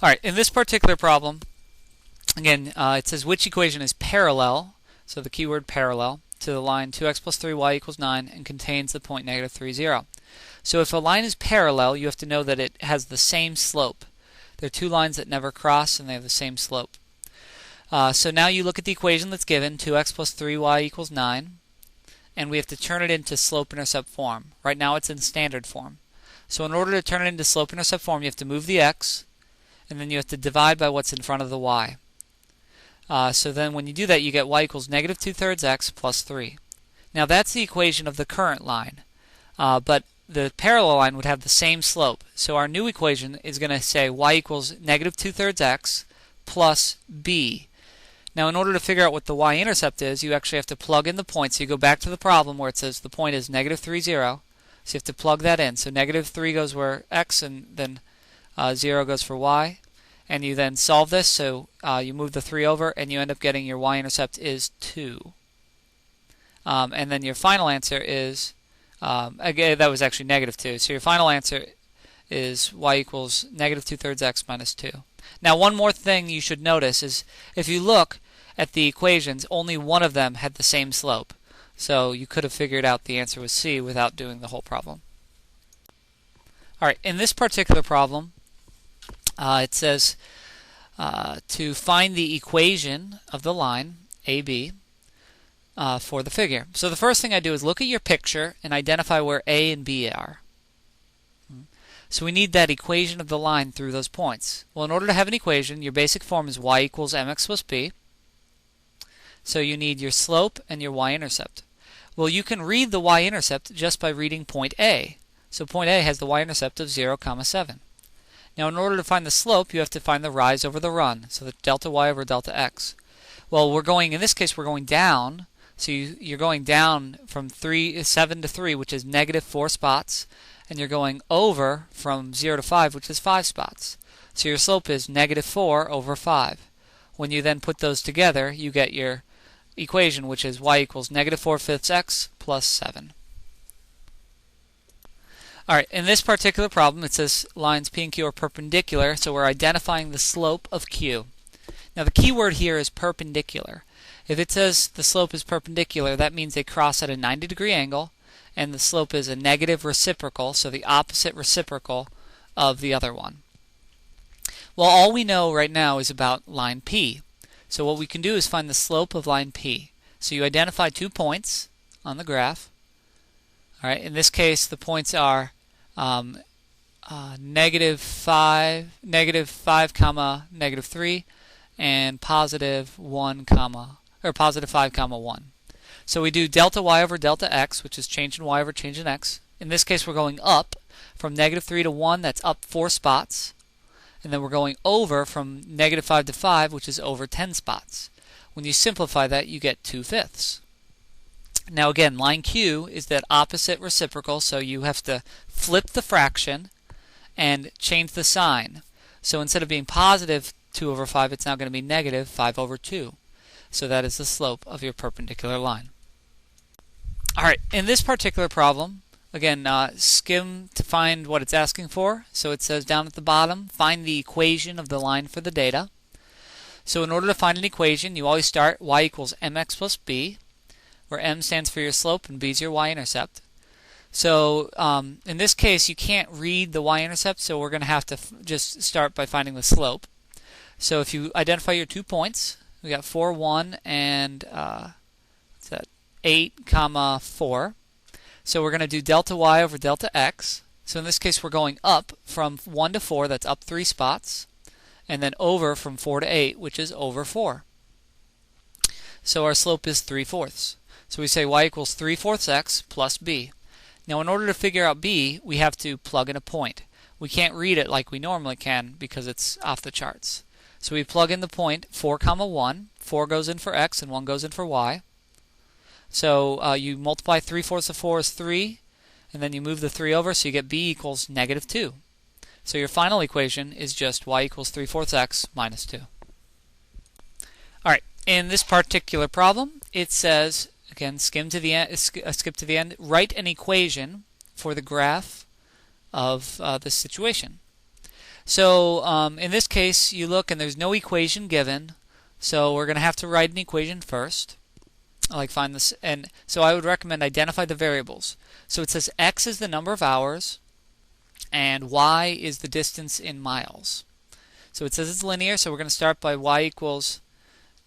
Alright, in this particular problem, again, it says which equation is parallel, so the keyword parallel, to the line 2x plus 3y equals 9 and contains the point negative 3, 0. So if a line is parallel, you have to know that it has the same slope. There are two lines that never cross and they have the same slope. So now you look at the equation that's given, 2x plus 3y equals 9, and we have to turn it into slope-intercept form. Right now it's in standard form. So in order to turn it into slope-intercept form, you have to move the x, and then you have to divide by what's in front of the y. So then when you do that, you get y equals negative 2/3 x plus 3. Now that's the equation of the current line, but the parallel line would have the same slope. So our new equation is going to say y equals negative 2/3 x plus b. Now in order to figure out what the y-intercept is, you actually have to plug in the point. So you go back to the problem where it says the point is negative 3, 0. So you have to plug that in. So negative 3 goes where x, and then 0 goes for y. And you then solve this, so you move the 3 over, and you end up getting your y-intercept is 2. And then your final answer is, again, that was actually negative 2. So your final answer is y equals negative 2/3 x minus 2. Now one more thing you should notice is if you look at the equations, only one of them had the same slope. So you could have figured out the answer was C without doing the whole problem. Alright, in this particular problem, it says to find the equation of the line AB for the figure. So the first thing I do is look at your picture and identify where A and B are. So we need that equation of the line through those points. Well, in order to have an equation, your basic form is y equals mx plus b. So you need your slope and your y-intercept. Well, you can read the y-intercept just by reading point A. So point A has the y-intercept of 0, 7. Now in order to find the slope, you have to find the rise over the run, so the delta y over delta x. Well, in this case, we're going down, so you're going down from 7 to 3, which is negative 4 spots, and you're going over from 0 to 5, which is 5 spots. So your slope is negative 4 over 5. When you then put those together, you get your equation, which is y equals negative 4/5 x plus 7. Alright, in this particular problem, it says lines P and Q are perpendicular, so we're identifying the slope of Q. Now the key word here is perpendicular. If it says the slope is perpendicular, that means they cross at a 90-degree angle, and the slope is a negative reciprocal, so the opposite reciprocal of the other one. Well, all we know right now is about line P. So what we can do is find the slope of line P. So you identify 2 points on the graph. Alright, in this case the points are negative 5, comma, negative 3, and positive 1, positive 5, 1. So we do delta y over delta x, which is change in y over change in x. In this case, we're going up from negative 3 to 1, that's up 4 spots. And then we're going over from negative 5 to 5, which is over 10 spots. When you simplify that, you get 2/5. Now again, line Q is that opposite reciprocal, so you have to flip the fraction and change the sign. So instead of being positive 2 over 5, it's now going to be negative 5 over 2. So that is the slope of your perpendicular line. Alright, in this particular problem, again, skim to find what it's asking for. So it says down at the bottom, find the equation of the line for the data. So in order to find an equation, you always start y equals mx plus b, where m stands for your slope and b is your y-intercept. So in this case, you can't read the y-intercept, so we're going to have to just start by finding the slope. So if you identify your 2 points, we got 4, 1, and what's that? 8, 4. So we're going to do delta y over delta x. So in this case, we're going up from 1 to 4, that's up 3 spots, and then over from 4 to 8, which is over 4. So our slope is 3/4. So we say y equals 3/4 x plus b. Now in order to figure out b, we have to plug in a point. We can't read it like we normally can because it's off the charts. So we plug in the point 4, 1. 4 goes in for x and 1 goes in for y. So you multiply 3/4 of 4 is 3, and then you move the 3 over, so you get b equals negative 2. So your final equation is just y equals 3/4 x minus 2. Alright, in this particular problem, it says, again, skip to the end, write an equation for the graph of this situation. So in this case, you look and there's no equation given, so we're going to have to write an equation first. Like find this, and so I would recommend identify the variables. So it says x is the number of hours, and y is the distance in miles. So it says it's linear, so we're going to start by y equals,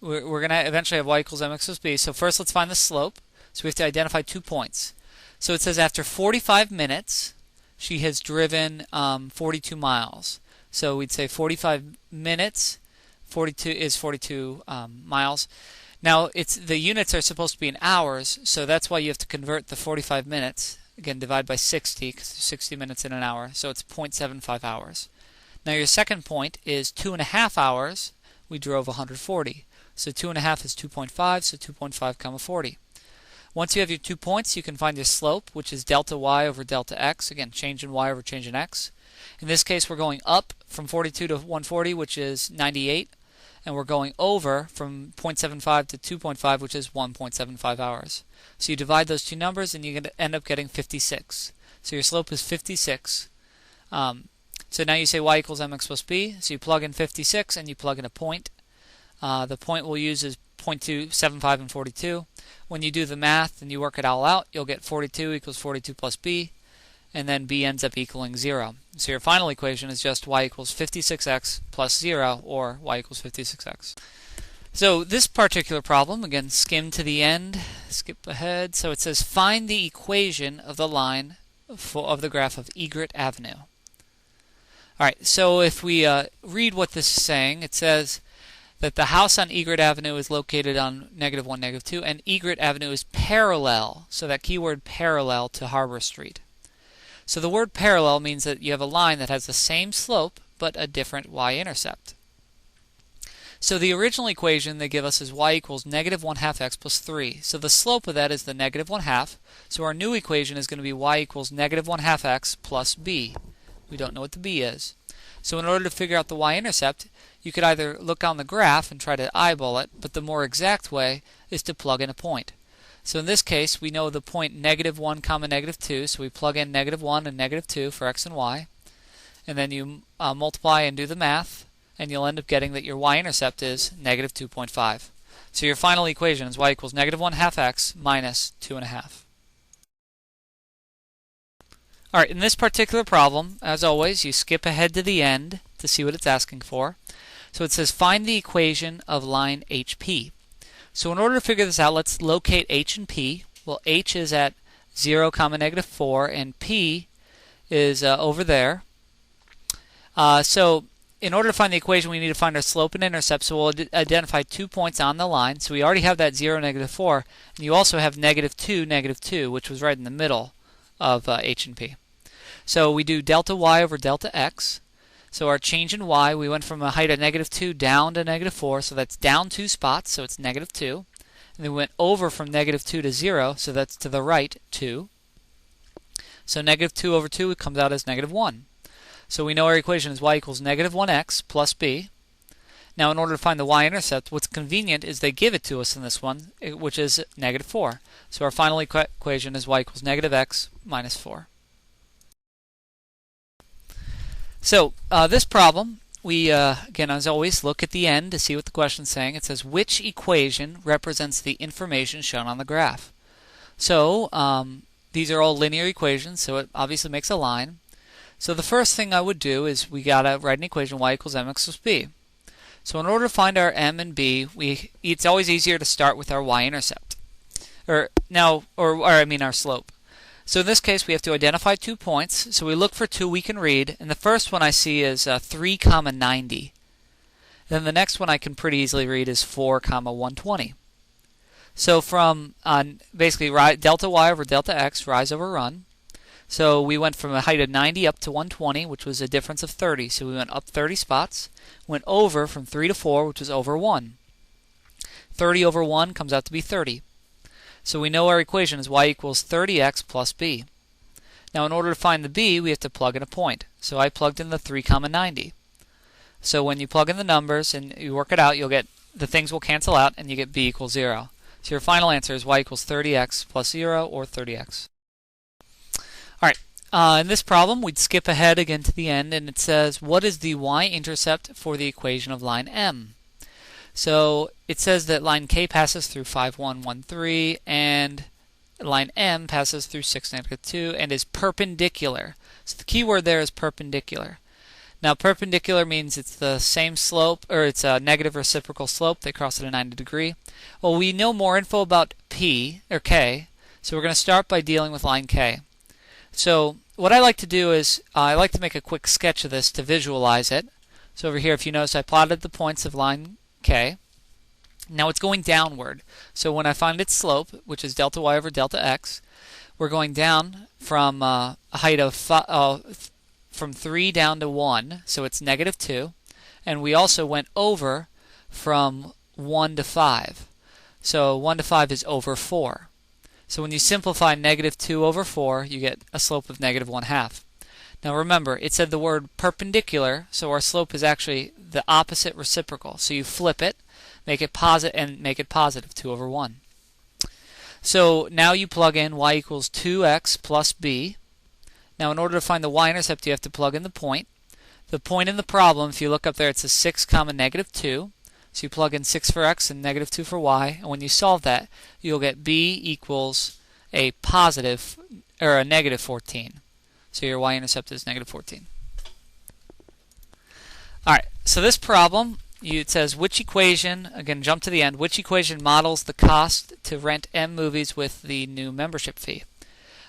we're going to eventually have y equals mx plus b. So first let's find the slope. So we have to identify 2 points. So it says after 45 minutes, she has driven 42 miles. So we'd say 45 minutes, 42 is 42 miles. Now, the units are supposed to be in hours, so that's why you have to convert the 45 minutes. Again, divide by 60, because 60 minutes in an hour, so it's 0.75 hours. Now, your second point is 2.5 hours. We drove 140. So 2.5 is 2.5, so 2.5 comma 40. Once you have your 2 points, you can find your slope, which is delta y over delta x. Again, change in y over change in x. In this case, we're going up from 42 to 140, which is 98. And we're going over from 0.75 to 2.5, which is 1.75 hours. So you divide those two numbers and you end up getting 56. So your slope is 56. So now you say y equals mx plus b. So you plug in 56 and you plug in a point. The point we'll use is 0.275 and 42. When you do the math and you work it all out, you'll get 42 equals 42 plus b. And then b ends up equaling 0. So your final equation is just y equals 56x plus 0, or y equals 56x. So this particular problem, again, skim to the end, skip ahead. So it says find the equation of the line of the graph of Egret Avenue. Alright, so if we read what this is saying, it says that the house on Egret Avenue is located on -1, -2, and Egret Avenue is parallel, so that keyword parallel to Harbor Street. So the word parallel means that you have a line that has the same slope but a different y-intercept. So the original equation they give us is y equals -1/2 x plus 3. So the slope of that is the -1/2. So our new equation is going to be y equals -1/2 x plus b. We don't know what the b is. So in order to figure out the y-intercept, you could either look on the graph and try to eyeball it, but the more exact way is to plug in a point. So in this case, we know the point -1 comma -2, so we plug in -1 and -2 for x and y, and then you multiply and do the math, and you'll end up getting that your y-intercept is -2.5. So your final equation is y equals -1/2 x minus 2.5. Alright, in this particular problem, as always, you skip ahead to the end to see what it's asking for. So it says find the equation of line HP. So in order to figure this out, let's locate h and p. Well, h is at 0, -4, and p is over there. So in order to find the equation, we need to find our slope and intercept. So we'll identify 2 points on the line. So we already have that 0, -4, and you also have -2, -2, which was right in the middle of h and p. So we do delta y over delta x. So our change in y, we went from a height of -2 down to -4, so that's down 2 spots, so it's -2. And then we went over from -2 to 0, so that's to the right 2. So -2 over 2 comes out as -1. So we know our equation is y equals -1x plus b. Now in order to find the y-intercept, what's convenient is they give it to us in this one, which is -4. So our final equation is y equals -x minus 4. So this problem, we again, as always, look at the end to see what the question's saying. It says, which equation represents the information shown on the graph? So these are all linear equations, so it obviously makes a line. So the first thing I would do is we gotta write an equation y equals mx plus b. So in order to find our m and b, it's always easier to start with our y-intercept, or I mean our slope. So in this case, we have to identify 2 points. So we look for 2 we can read, and the first one I see is 3, 90. Then the next one I can pretty easily read is 4, 120. So from basically delta y over delta x, rise over run. So we went from a height of 90 up to 120, which was a difference of 30. So we went up 30 spots, went over from 3 to 4, which was over 1. 30 over 1 comes out to be 30. So we know our equation is y equals 30x plus b. Now in order to find the b, we have to plug in a point. So I plugged in the 3, 90. So when you plug in the numbers and you work it out, you'll get the things will cancel out and you get b equals 0. So your final answer is y equals 30x plus 0 or 30x. Alright, in this problem, we'd skip ahead again to the end, and it says, what is the y-intercept for the equation of line M? So it says that line K passes through 5, 1, 1, 3, and line M passes through 6, negative 2, and is perpendicular. So the key word there is perpendicular. Now, perpendicular means it's the same slope, or it's a negative reciprocal slope. They cross at a 90 degree. Well, we know more info about P, or K, so we're going to start by dealing with line K. So what I like to do is I like to make a quick sketch of this to visualize it. So over here, if you notice, I plotted the points of line K. Now it's going downward. So when I find its slope, which is delta y over delta x, we're going down from a height of from 3 down to 1, so it's negative 2. And we also went over from 1 to 5. So 1 to 5 is over 4. So when you simplify negative 2 over 4, you get a slope of negative 1/2. Now remember, it said the word perpendicular, so our slope is actually the opposite reciprocal. So you flip it, make it positive 2 over 1. So now you plug in y equals 2x plus b. Now in order to find the y-intercept, you have to plug in the point. The point in the problem, if you look up there, it says 6 comma negative 2. So you plug in 6 for x and negative 2 for y, and when you solve that, you'll get b equals a positive, or a negative 14. So your y-intercept is negative 14. Alright, so this problem, it says which equation, again jump to the end, which equation models the cost to rent M movies with the new membership fee?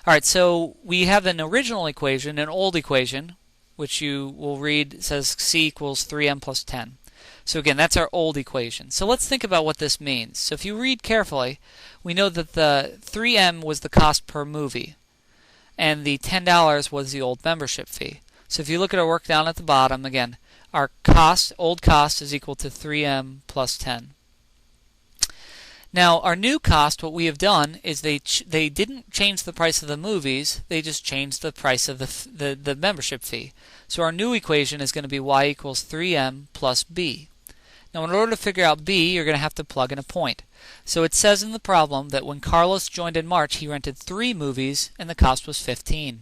Alright, so we have an original equation, an old equation, which you will read says C equals 3M plus 10. So again, that's our old equation. So let's think about what this means. So if you read carefully, we know that the 3M was the cost per movie, and the $10 was the old membership fee. So if you look at our work down at the bottom, again, our cost, old cost, is equal to 3M plus 10. Now, our new cost, what we have done is they didn't change the price of the movies, they just changed the price of the membership fee. So our new equation is going to be y equals 3m plus b. Now, in order to figure out b, you're going to have to plug in a point. So it says in the problem that when Carlos joined in March, he rented 3 movies and the cost was 15.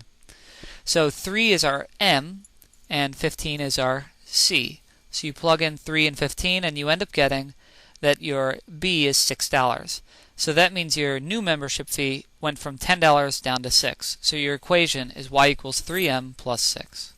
So 3 is our m and 15 is our c. So you plug in 3 and 15 and you end up getting that your b is $6. So that means your new membership fee went from $10 down to $6. So your equation is y equals 3m plus 6.